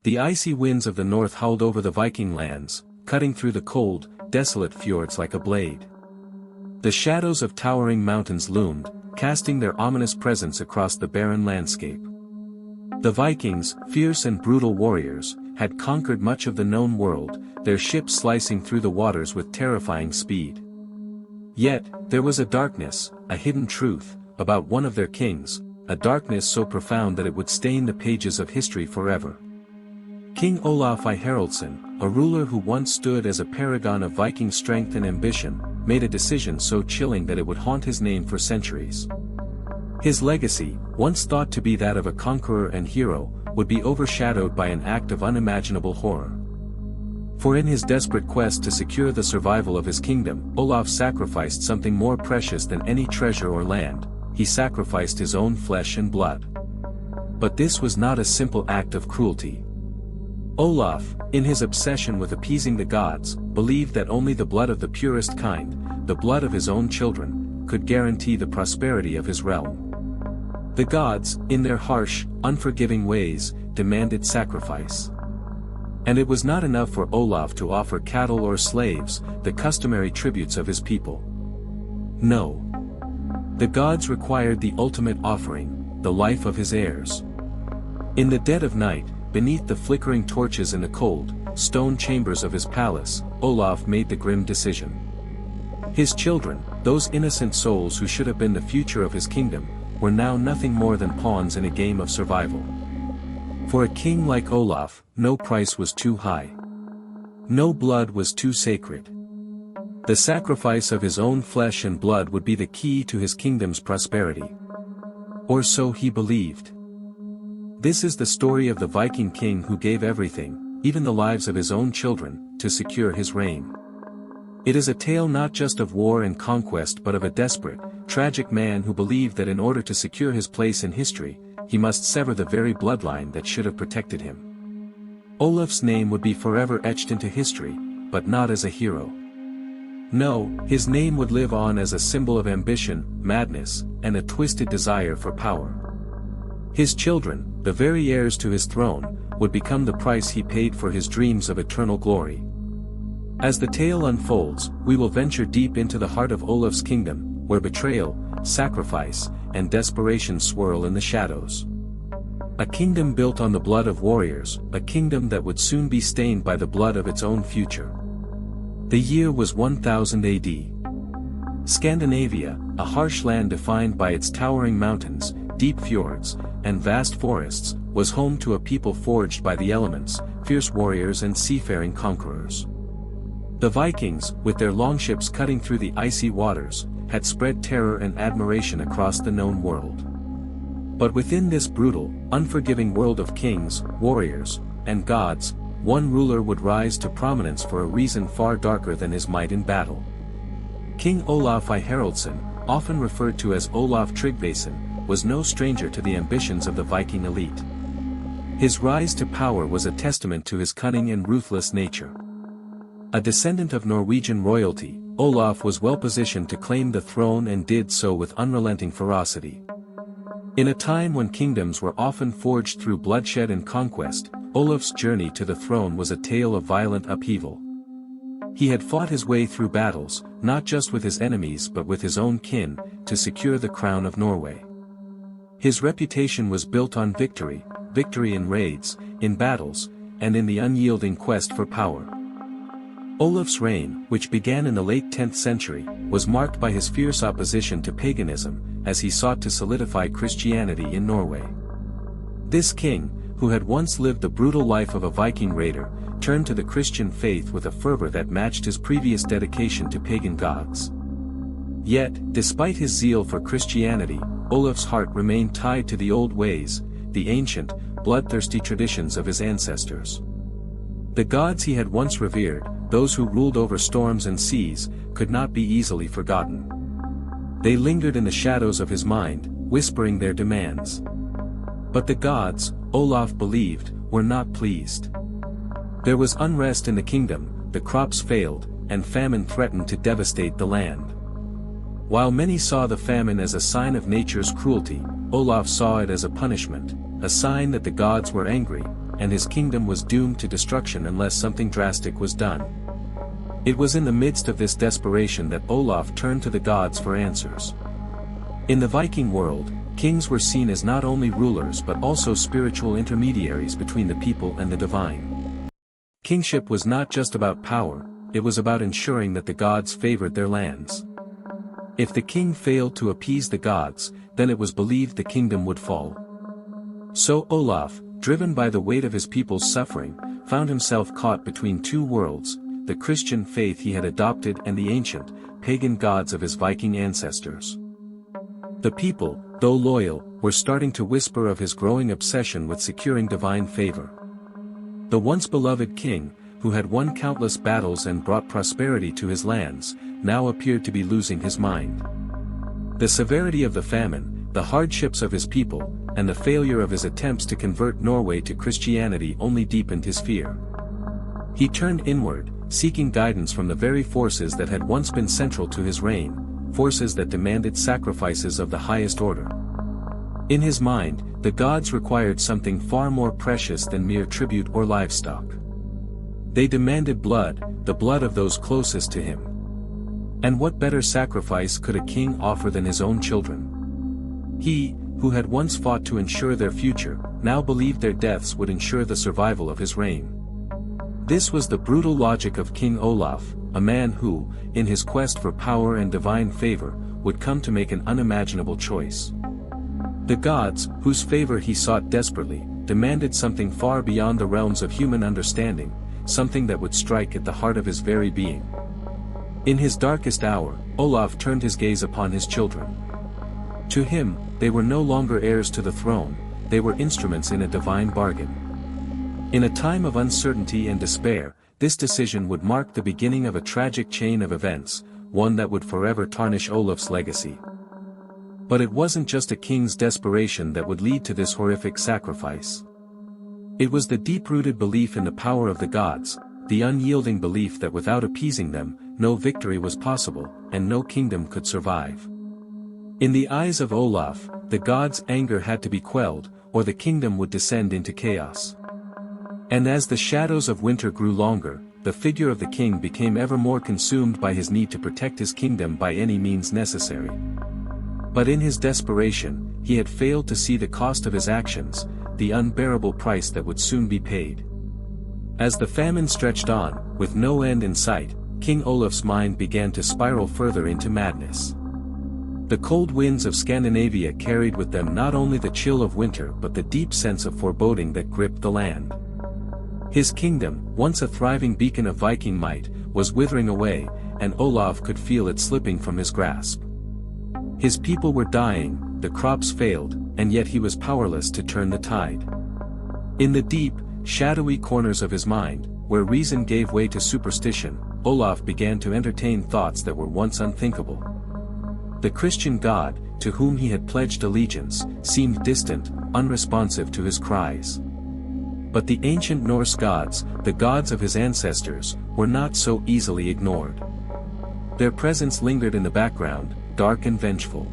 The icy winds of the north howled over the Viking lands, cutting through the cold, desolate fjords like a blade. The shadows of towering mountains loomed, casting their ominous presence across the barren landscape. The Vikings, fierce and brutal warriors, had conquered much of the known world, their ships slicing through the waters with terrifying speed. Yet, there was a darkness, a hidden truth, about one of their kings, a darkness so profound that it would stain the pages of history forever. King Olaf I Haraldsson, a ruler who once stood as a paragon of Viking strength and ambition, made a decision so chilling that it would haunt his name for centuries. His legacy, once thought to be that of a conqueror and hero, would be overshadowed by an act of unimaginable horror. For in his desperate quest to secure the survival of his kingdom, Olaf sacrificed something more precious than any treasure or land. He sacrificed his own flesh and blood. But this was not a simple act of cruelty. Olaf, in his obsession with appeasing the gods, believed that only the blood of the purest kind, the blood of his own children, could guarantee the prosperity of his realm. The gods, in their harsh, unforgiving ways, demanded sacrifice. And it was not enough for Olaf to offer cattle or slaves, the customary tributes of his people. No. The gods required the ultimate offering, the life of his heirs. In the dead of night, beneath the flickering torches in the cold, stone chambers of his palace, Olaf made the grim decision. His children, those innocent souls who should have been the future of his kingdom, were now nothing more than pawns in a game of survival. For a king like Olaf, no price was too high. No blood was too sacred. The sacrifice of his own flesh and blood would be the key to his kingdom's prosperity. Or so he believed. This is the story of the Viking king who gave everything, even the lives of his own children, to secure his reign. It is a tale not just of war and conquest but of a desperate, tragic man who believed that in order to secure his place in history, he must sever the very bloodline that should have protected him. Olaf's name would be forever etched into history, but not as a hero. No, his name would live on as a symbol of ambition, madness, and a twisted desire for power. His children, the very heirs to his throne, would become the price he paid for his dreams of eternal glory. As the tale unfolds, we will venture deep into the heart of Olaf's kingdom, where betrayal, sacrifice, and desperation swirl in the shadows. A kingdom built on the blood of warriors, a kingdom that would soon be stained by the blood of its own future. The year was 1000 AD. Scandinavia, a harsh land defined by its towering mountains, deep fjords, and vast forests, was home to a people forged by the elements, fierce warriors and seafaring conquerors. The Vikings, with their longships cutting through the icy waters, had spread terror and admiration across the known world. But within this brutal, unforgiving world of kings, warriors, and gods, one ruler would rise to prominence for a reason far darker than his might in battle. King Olaf I Haraldsson, often referred to as Olaf Tryggvason, was no stranger to the ambitions of the Viking elite. His rise to power was a testament to his cunning and ruthless nature. A descendant of Norwegian royalty, Olaf was well positioned to claim the throne and did so with unrelenting ferocity. In a time when kingdoms were often forged through bloodshed and conquest, Olaf's journey to the throne was a tale of violent upheaval. He had fought his way through battles, not just with his enemies but with his own kin, to secure the crown of Norway. His reputation was built on victory in raids, in battles, and in the unyielding quest for power. Olaf's reign, which began in the late 10th century, was marked by his fierce opposition to paganism, as he sought to solidify Christianity in Norway. This king, who had once lived the brutal life of a Viking raider, turned to the Christian faith with a fervor that matched his previous dedication to pagan gods. Yet, despite his zeal for Christianity, Olaf's heart remained tied to the old ways, the ancient, bloodthirsty traditions of his ancestors. The gods he had once revered, those who ruled over storms and seas, could not be easily forgotten. They lingered in the shadows of his mind, whispering their demands. But the gods, Olaf believed, were not pleased. There was unrest in the kingdom, the crops failed, and famine threatened to devastate the land. While many saw the famine as a sign of nature's cruelty, Olaf saw it as a punishment, a sign that the gods were angry, and his kingdom was doomed to destruction unless something drastic was done. It was in the midst of this desperation that Olaf turned to the gods for answers. In the Viking world, kings were seen as not only rulers but also spiritual intermediaries between the people and the divine. Kingship was not just about power, it was about ensuring that the gods favored their lands. If the king failed to appease the gods, then it was believed the kingdom would fall. So Olaf, driven by the weight of his people's suffering, found himself caught between two worlds, the Christian faith he had adopted and the ancient, pagan gods of his Viking ancestors. The people, though loyal, were starting to whisper of his growing obsession with securing divine favor. The once beloved king, who had won countless battles and brought prosperity to his lands, now appeared to be losing his mind. The severity of the famine, the hardships of his people, and the failure of his attempts to convert Norway to Christianity only deepened his fear. He turned inward, seeking guidance from the very forces that had once been central to his reign, forces that demanded sacrifices of the highest order. In his mind, the gods required something far more precious than mere tribute or livestock. They demanded blood, the blood of those closest to him. And what better sacrifice could a king offer than his own children? He, who had once fought to ensure their future, now believed their deaths would ensure the survival of his reign. This was the brutal logic of King Olaf, a man who, in his quest for power and divine favor, would come to make an unimaginable choice. The gods, whose favor he sought desperately, demanded something far beyond the realms of human understanding, something that would strike at the heart of his very being. In his darkest hour, Olaf turned his gaze upon his children. To him, they were no longer heirs to the throne, they were instruments in a divine bargain. In a time of uncertainty and despair, this decision would mark the beginning of a tragic chain of events, one that would forever tarnish Olaf's legacy. But it wasn't just a king's desperation that would lead to this horrific sacrifice. It was the deep-rooted belief in the power of the gods, the unyielding belief that without appeasing them, no victory was possible, and no kingdom could survive. In the eyes of Olaf, the gods' anger had to be quelled, or the kingdom would descend into chaos. And as the shadows of winter grew longer, the figure of the king became ever more consumed by his need to protect his kingdom by any means necessary. But in his desperation, he had failed to see the cost of his actions, the unbearable price that would soon be paid. As the famine stretched on, with no end in sight, King Olaf's mind began to spiral further into madness. The cold winds of Scandinavia carried with them not only the chill of winter but the deep sense of foreboding that gripped the land. His kingdom, once a thriving beacon of Viking might, was withering away, and Olaf could feel it slipping from his grasp. His people were dying, the crops failed, and yet he was powerless to turn the tide. In the deep, shadowy corners of his mind, where reason gave way to superstition, Olaf began to entertain thoughts that were once unthinkable. The Christian God, to whom he had pledged allegiance, seemed distant, unresponsive to his cries. But the ancient Norse gods, the gods of his ancestors, were not so easily ignored. Their presence lingered in the background, dark and vengeful.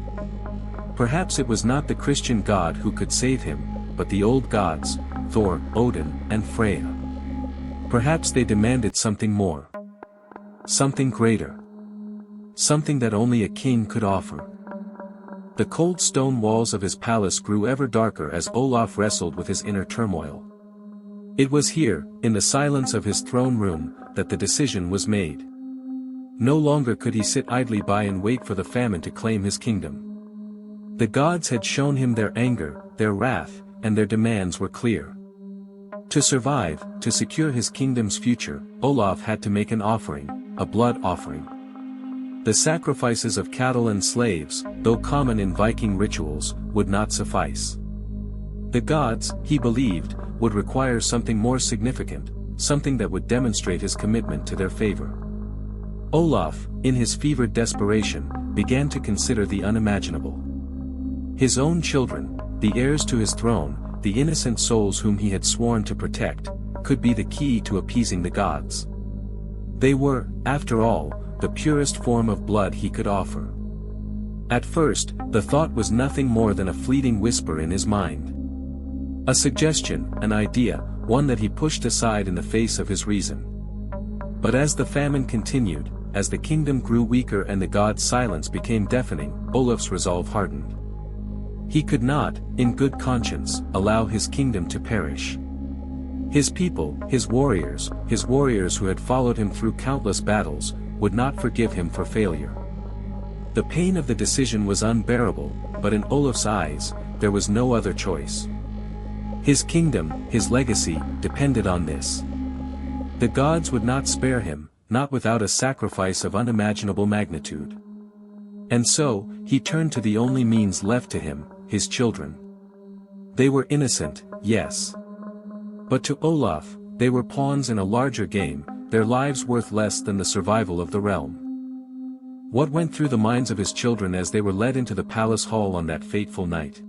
Perhaps it was not the Christian God who could save him, but the old gods, Thor, Odin, and Freya. Perhaps they demanded something more. Something greater. Something that only a king could offer. The cold stone walls of his palace grew ever darker as Olaf wrestled with his inner turmoil. It was here, in the silence of his throne room, that the decision was made. No longer could he sit idly by and wait for the famine to claim his kingdom. The gods had shown him their anger, their wrath, and their demands were clear. To survive, to secure his kingdom's future, Olaf had to make an offering, a blood offering. The sacrifices of cattle and slaves, though common in Viking rituals, would not suffice. The gods, he believed, would require something more significant, something that would demonstrate his commitment to their favor. Olaf, in his fevered desperation, began to consider the unimaginable. His own children, the heirs to his throne, the innocent souls whom he had sworn to protect, could be the key to appeasing the gods. They were, after all, the purest form of blood he could offer. At first, the thought was nothing more than a fleeting whisper in his mind. A suggestion, an idea, one that he pushed aside in the face of his reason. But as the famine continued, as the kingdom grew weaker and the god's silence became deafening, Olaf's resolve hardened. He could not, in good conscience, allow his kingdom to perish. His people, his warriors who had followed him through countless battles, would not forgive him for failure. The pain of the decision was unbearable, but in Olaf's eyes, there was no other choice. His kingdom, his legacy, depended on this. The gods would not spare him, not without a sacrifice of unimaginable magnitude. And so, he turned to the only means left to him, his children. They were innocent, yes. But to Olaf, they were pawns in a larger game, their lives worth less than the survival of the realm. What went through the minds of his children as they were led into the palace hall on that fateful night?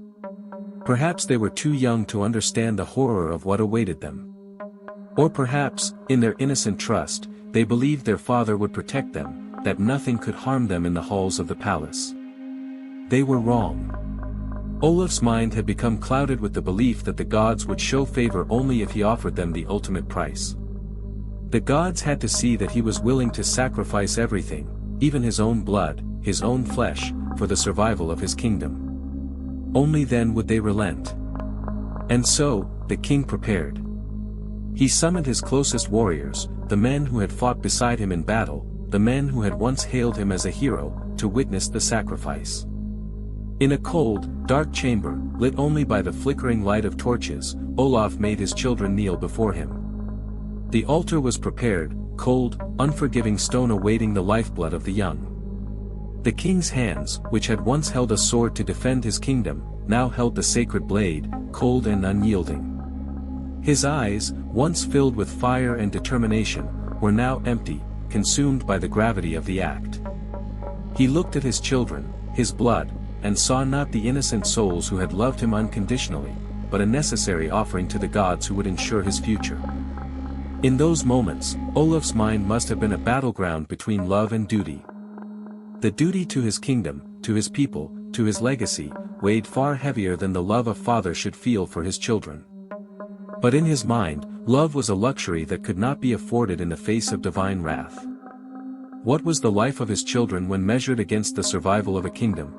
Perhaps they were too young to understand the horror of what awaited them. Or perhaps, in their innocent trust, they believed their father would protect them, that nothing could harm them in the halls of the palace. They were wrong. Olaf's mind had become clouded with the belief that the gods would show favor only if he offered them the ultimate price. The gods had to see that he was willing to sacrifice everything, even his own blood, his own flesh, for the survival of his kingdom. Only then would they relent. And so, the king prepared. He summoned his closest warriors, the men who had fought beside him in battle, the men who had once hailed him as a hero, to witness the sacrifice. In a cold, dark chamber, lit only by the flickering light of torches, Olaf made his children kneel before him. The altar was prepared, cold, unforgiving stone awaiting the lifeblood of the young. The king's hands, which had once held a sword to defend his kingdom, now held the sacred blade, cold and unyielding. His eyes, once filled with fire and determination, were now empty, consumed by the gravity of the act. He looked at his children, his blood, and saw not the innocent souls who had loved him unconditionally, but a necessary offering to the gods who would ensure his future. In those moments, Olaf's mind must have been a battleground between love and duty. The duty to his kingdom, to his people, to his legacy, weighed far heavier than the love a father should feel for his children. But in his mind, love was a luxury that could not be afforded in the face of divine wrath. What was the life of his children when measured against the survival of a kingdom?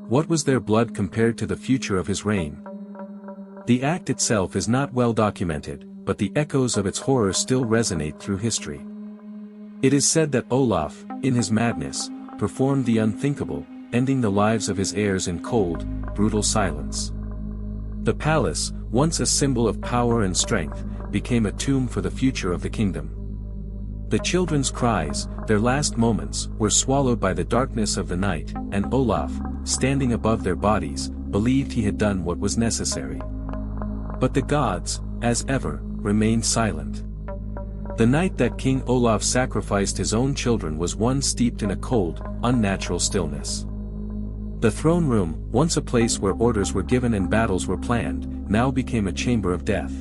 What was their blood compared to the future of his reign? The act itself is not well documented, but the echoes of its horror still resonate through history. It is said that Olaf, in his madness, performed the unthinkable, ending the lives of his heirs in cold, brutal silence. The palace, once a symbol of power and strength, became a tomb for the future of the kingdom. The children's cries, their last moments, were swallowed by the darkness of the night, and Olaf, standing above their bodies, believed he had done what was necessary. But the gods, as ever, remained silent. The night that King Olaf sacrificed his own children was one steeped in a cold, unnatural stillness. The throne room, once a place where orders were given and battles were planned, now became a chamber of death.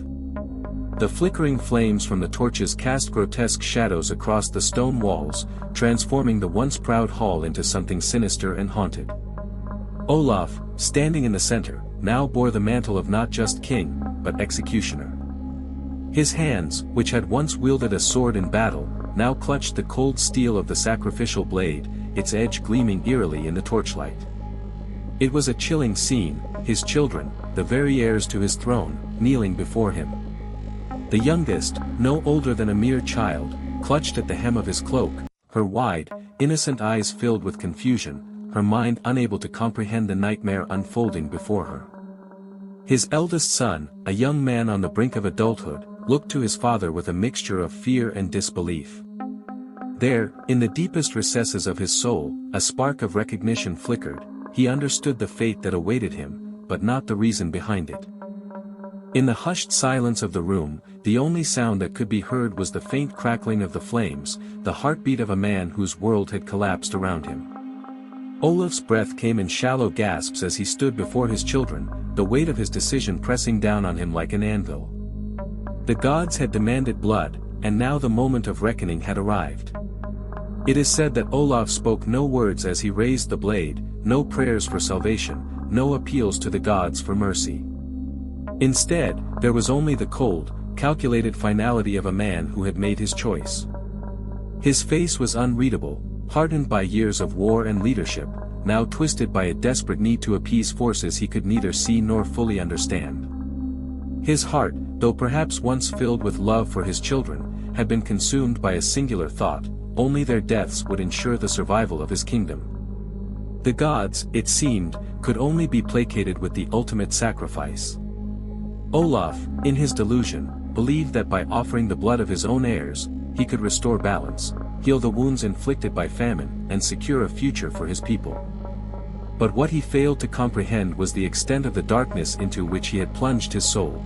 The flickering flames from the torches cast grotesque shadows across the stone walls, transforming the once proud hall into something sinister and haunted. Olaf, standing in the center, now bore the mantle of not just king, but executioner. His hands, which had once wielded a sword in battle, now clutched the cold steel of the sacrificial blade, its edge gleaming eerily in the torchlight. It was a chilling scene, his children, the very heirs to his throne, kneeling before him. The youngest, no older than a mere child, clutched at the hem of his cloak, her wide, innocent eyes filled with confusion, her mind unable to comprehend the nightmare unfolding before her. His eldest son, a young man on the brink of adulthood, looked to his father with a mixture of fear and disbelief. There, in the deepest recesses of his soul, a spark of recognition flickered. He understood the fate that awaited him, but not the reason behind it. In the hushed silence of the room, the only sound that could be heard was the faint crackling of the flames, the heartbeat of a man whose world had collapsed around him. Olaf's breath came in shallow gasps as he stood before his children, the weight of his decision pressing down on him like an anvil. The gods had demanded blood, and now the moment of reckoning had arrived. It is said that Olaf spoke no words as he raised the blade, no prayers for salvation, no appeals to the gods for mercy. Instead, there was only the cold, calculated finality of a man who had made his choice. His face was unreadable, hardened by years of war and leadership, now twisted by a desperate need to appease forces he could neither see nor fully understand. His heart, though perhaps once filled with love for his children, had been consumed by a singular thought: only their deaths would ensure the survival of his kingdom. The gods, it seemed, could only be placated with the ultimate sacrifice. Olaf, in his delusion, believed that by offering the blood of his own heirs, he could restore balance, heal the wounds inflicted by famine, and secure a future for his people. But what he failed to comprehend was the extent of the darkness into which he had plunged his soul.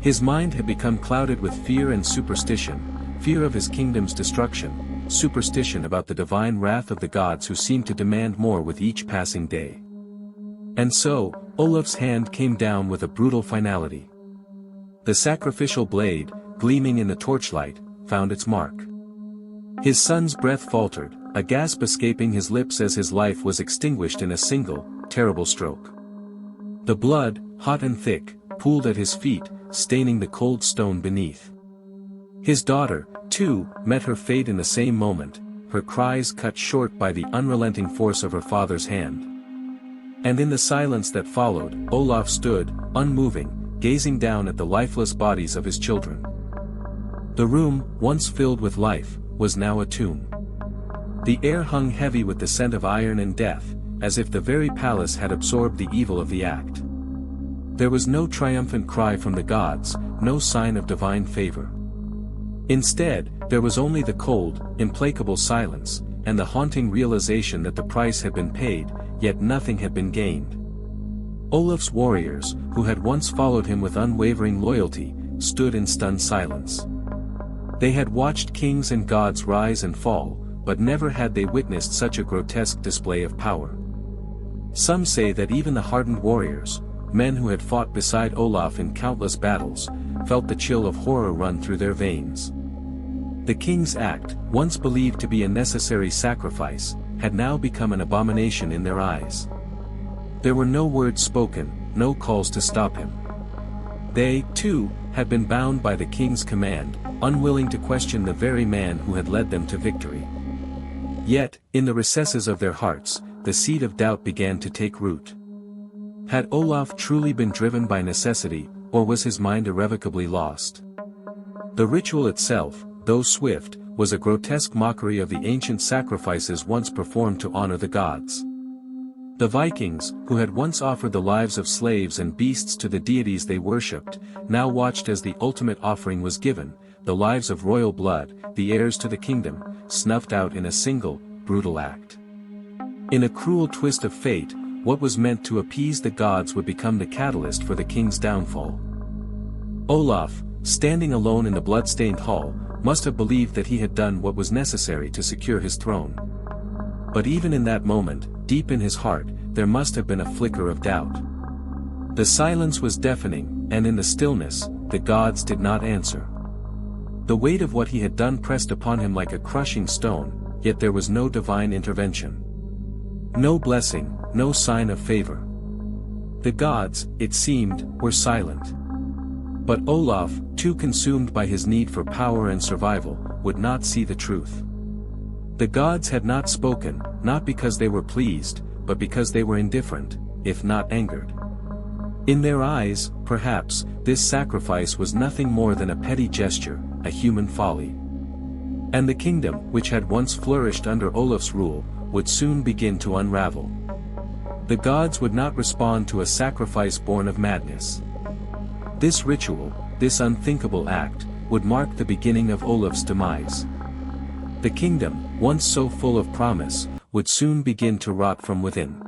His mind had become clouded with fear and superstition, fear of his kingdom's destruction, superstition about the divine wrath of the gods who seemed to demand more with each passing day. And so, Olaf's hand came down with a brutal finality. The sacrificial blade, gleaming in the torchlight, found its mark. His son's breath faltered, a gasp escaping his lips as his life was extinguished in a single, terrible stroke. The blood, hot and thick, pooled at his feet, staining the cold stone beneath. His daughter, too, met her fate in the same moment, her cries cut short by the unrelenting force of her father's hand. And in the silence that followed, Olaf stood, unmoving, gazing down at the lifeless bodies of his children. The room, once filled with life, was now a tomb. The air hung heavy with the scent of iron and death, as if the very palace had absorbed the evil of the act. There was no triumphant cry from the gods, no sign of divine favor. Instead, there was only the cold, implacable silence, and the haunting realization that the price had been paid, yet nothing had been gained. Olaf's warriors, who had once followed him with unwavering loyalty, stood in stunned silence. They had watched kings and gods rise and fall, but never had they witnessed such a grotesque display of power. Some say that even the hardened warriors, men who had fought beside Olaf in countless battles, felt the chill of horror run through their veins. The king's act, once believed to be a necessary sacrifice, had now become an abomination in their eyes. There were no words spoken, no calls to stop him. They, too, had been bound by the king's command, unwilling to question the very man who had led them to victory. Yet, in the recesses of their hearts, the seed of doubt began to take root. Had Olaf truly been driven by necessity, or was his mind irrevocably lost? The ritual itself, though swift, was a grotesque mockery of the ancient sacrifices once performed to honor the gods. The Vikings, who had once offered the lives of slaves and beasts to the deities they worshipped, now watched as the ultimate offering was given, the lives of royal blood, the heirs to the kingdom, snuffed out in a single, brutal act. In a cruel twist of fate, what was meant to appease the gods would become the catalyst for the king's downfall. Olaf, standing alone in the blood-stained hall, must have believed that he had done what was necessary to secure his throne. But even in that moment, deep in his heart, there must have been a flicker of doubt. The silence was deafening, and in the stillness, the gods did not answer. The weight of what he had done pressed upon him like a crushing stone, yet there was no divine intervention. No blessing, no sign of favor. The gods, it seemed, were silent. But Olaf, too consumed by his need for power and survival, would not see the truth. The gods had not spoken, not because they were pleased, but because they were indifferent, if not angered. In their eyes, perhaps, this sacrifice was nothing more than a petty gesture, a human folly. And the kingdom, which had once flourished under Olaf's rule, would soon begin to unravel. The gods would not respond to a sacrifice born of madness. This ritual, this unthinkable act, would mark the beginning of Olaf's demise. The kingdom, once so full of promise, would soon begin to rot from within.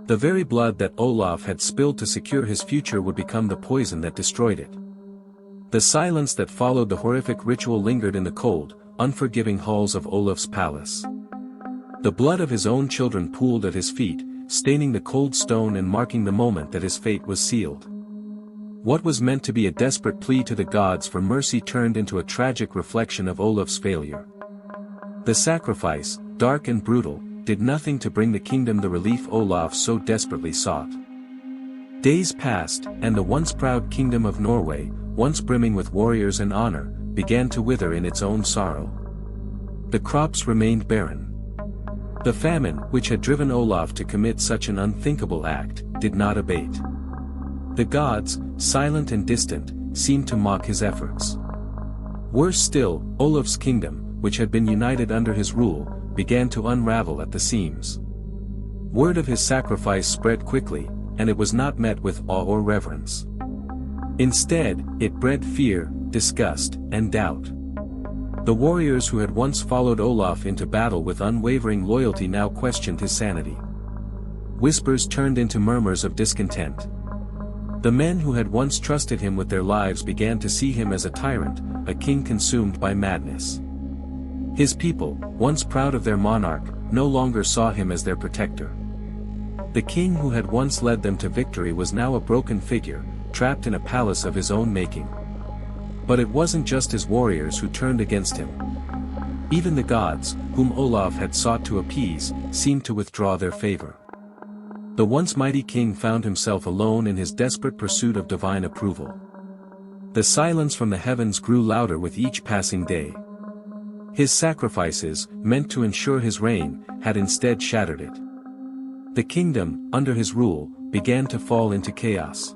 The very blood that Olaf had spilled to secure his future would become the poison that destroyed it. The silence that followed the horrific ritual lingered in the cold, unforgiving halls of Olaf's palace. The blood of his own children pooled at his feet, staining the cold stone and marking the moment that his fate was sealed. What was meant to be a desperate plea to the gods for mercy turned into a tragic reflection of Olaf's failure. The sacrifice, dark and brutal, did nothing to bring the kingdom the relief Olaf so desperately sought. Days passed, and the once proud kingdom of Norway, once brimming with warriors and honor, began to wither in its own sorrow. The crops remained barren. The famine, which had driven Olaf to commit such an unthinkable act, did not abate. The gods, silent and distant, seemed to mock his efforts. Worse still, Olaf's kingdom, which had been united under his rule, began to unravel at the seams. Word of his sacrifice spread quickly, and it was not met with awe or reverence. Instead, it bred fear, disgust, and doubt. The warriors who had once followed Olaf into battle with unwavering loyalty now questioned his sanity. Whispers turned into murmurs of discontent. The men who had once trusted him with their lives began to see him as a tyrant, a king consumed by madness. His people, once proud of their monarch, no longer saw him as their protector. The king who had once led them to victory was now a broken figure, trapped in a palace of his own making. But it wasn't just his warriors who turned against him. Even the gods, whom Olaf had sought to appease, seemed to withdraw their favor. The once mighty king found himself alone in his desperate pursuit of divine approval. The silence from the heavens grew louder with each passing day. His sacrifices, meant to ensure his reign, had instead shattered it. The kingdom, under his rule, began to fall into chaos.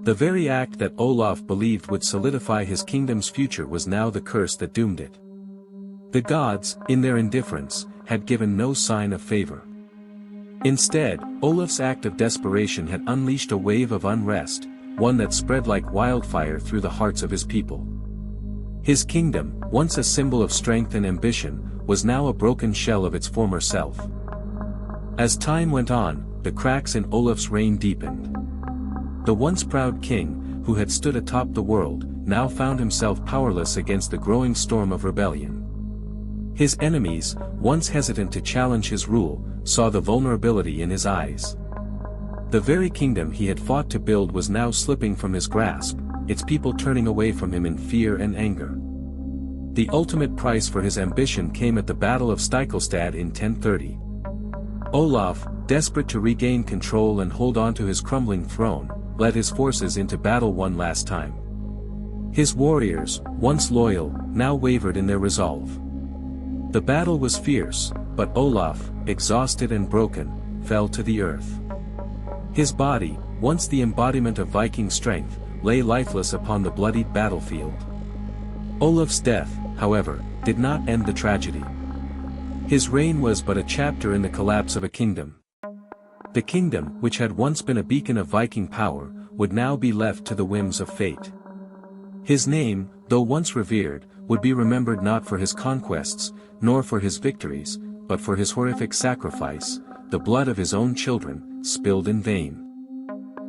The very act that Olaf believed would solidify his kingdom's future was now the curse that doomed it. The gods, in their indifference, had given no sign of favor. Instead, Olaf's act of desperation had unleashed a wave of unrest, one that spread like wildfire through the hearts of his people. His kingdom, once a symbol of strength and ambition, was now a broken shell of its former self. As time went on, the cracks in Olaf's reign deepened. The once proud king, who had stood atop the world, now found himself powerless against the growing storm of rebellion. His enemies, once hesitant to challenge his rule, saw the vulnerability in his eyes. The very kingdom he had fought to build was now slipping from his grasp, its people turning away from him in fear and anger. The ultimate price for his ambition came at the Battle of Stiklestad in 1030. Olaf, desperate to regain control and hold on to his crumbling throne, led his forces into battle one last time. His warriors, once loyal, now wavered in their resolve. The battle was fierce, but Olaf, exhausted and broken, fell to the earth. His body, once the embodiment of Viking strength, lay lifeless upon the bloodied battlefield. Olaf's death, however, did not end the tragedy. His reign was but a chapter in the collapse of a kingdom. The kingdom, which had once been a beacon of Viking power, would now be left to the whims of fate. His name, though once revered, would be remembered not for his conquests, nor for his victories, but for his horrific sacrifice, the blood of his own children, spilled in vain.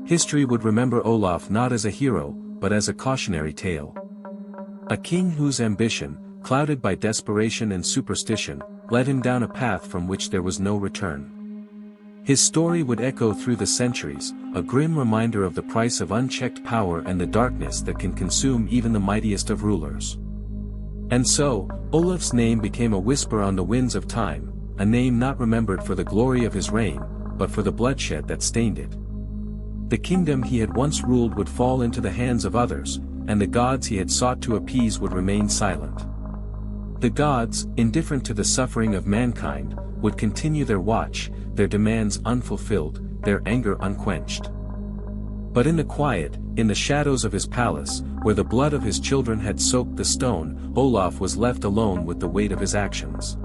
History would remember Olaf not as a hero, but as a cautionary tale. A king whose ambition, clouded by desperation and superstition, led him down a path from which there was no return. His story would echo through the centuries, a grim reminder of the price of unchecked power and the darkness that can consume even the mightiest of rulers. And so, Olaf's name became a whisper on the winds of time, a name not remembered for the glory of his reign, but for the bloodshed that stained it. The kingdom he had once ruled would fall into the hands of others, and the gods he had sought to appease would remain silent. The gods, indifferent to the suffering of mankind, would continue their watch, their demands unfulfilled, their anger unquenched. But in the quiet, in the shadows of his palace, where the blood of his children had soaked the stone, Olaf was left alone with the weight of his actions.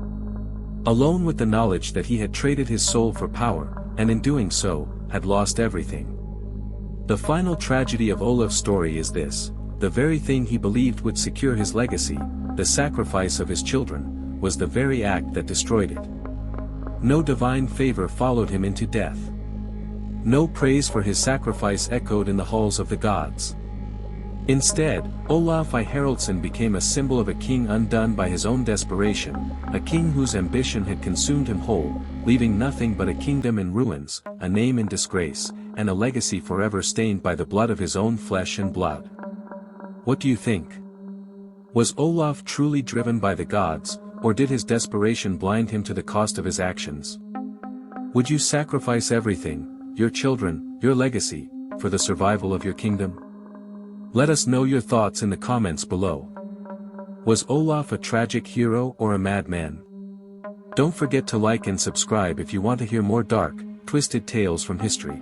Alone with the knowledge that he had traded his soul for power, and in doing so, had lost everything. The final tragedy of Olaf's story is this: the very thing he believed would secure his legacy, the sacrifice of his children, was the very act that destroyed it. No divine favor followed him into death. No praise for his sacrifice echoed in the halls of the gods. Instead, Olaf I Haraldsson became a symbol of a king undone by his own desperation, a king whose ambition had consumed him whole, leaving nothing but a kingdom in ruins, a name in disgrace, and a legacy forever stained by the blood of his own flesh and blood. What do you think? Was Olaf truly driven by the gods, or did his desperation blind him to the cost of his actions? Would you sacrifice everything, your children, your legacy, for the survival of your kingdom? Let us know your thoughts in the comments below. Was Olaf a tragic hero or a madman? Don't forget to like and subscribe if you want to hear more dark, twisted tales from history.